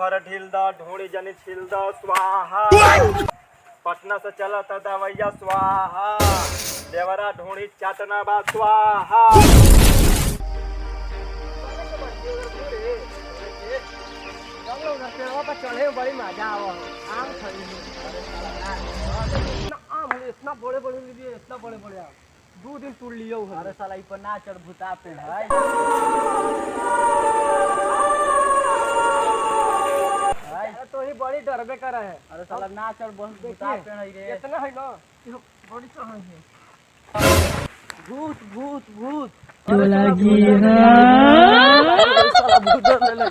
भर ढील द ढोड़ी जनी छिल द स्वाहा। पटना से चला था दवैया स्वाहा, देवरा ढोड़ी चाटना बा स्वाहा। चढ़े बड़ी मजा आवा। आम इतना बड़े बड़े लिए इतना बड़े बड़े आम 2 दिन तोड़ लियो। अरे साला ई पर ना चढ़ भूता पे है। तो ही बड़ी डरबे कर है। अरे साला ना चढ़ बहुत भूता पे है रे। इतना है ना बड़ी तो है। भूत भूत भूत लगी साला भूत डर ले।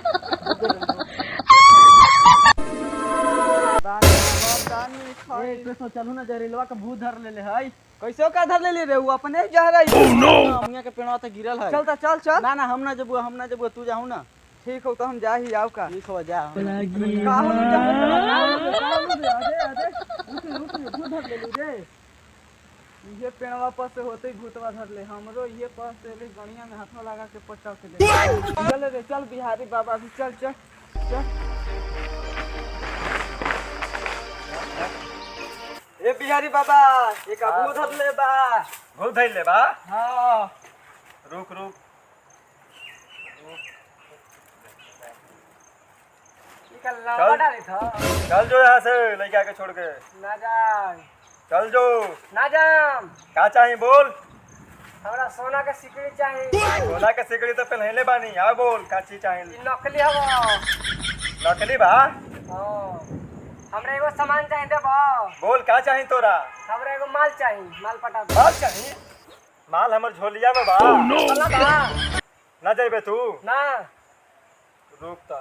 चलू ना जहरीलवा के भूत धर ले है। कैसे का धर ले रे? वो अपने जहर है। अमिया के पेड़वा त गिरल है। चलता चल चल। ना ना हम ना जब तू जाऊ ना। ठीक हो तो हम जा ही आओ का। ठीक हो जा। ये पेड़वा पर से होते ही भूतवा धर ले। हमरो ये पास से ले गणिया में हाथों लगा के पट्टा के ले। चल रे चल बिहारी बाबा भी चल चल चल। ए बिहारी बाबा एक भूत धर ले बा। भूत धइल ले बा? हां रुक रुक। निकल लंबा डाली था। चल जो यहाँ से लड़का के छोड़ के। ना जा। चल जो। ना जाम। का चाहिए बोल। हमरा सोना के सिकड़ी चाहिए। सोना के सिकड़ी तो पहले बानी। हाँ बोल का चीज चाहिए। नकली हवा। नकली बा? हां हमरा एगो सामान चाहिए देबो। बोल का चाहिए तोरा? हमरा एगो माल चाहिए। माल पटा दे। माल चाहिए? माल हमर झोलिया में बा। ना जाइबे तू? ना रुक ता।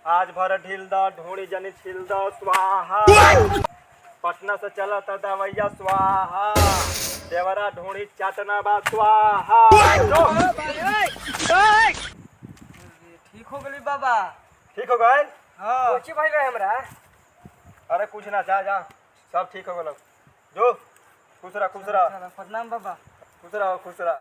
आज भर ढील द ढोड़ी जनी छिल द स्वाहा। पटना से चला था दवैया स्वाहा, देवरा ढोड़ी चाटना बा स्वाहा। ठीक हो गली बाबा। ठीक हो गए? हां कुछ भाई रहे हमरा। अरे कुछ ना जा जा सब ठीक हो गलो। जो खुश रह खुश रह। प्रणाम बाबा। खुश रह खुश रह।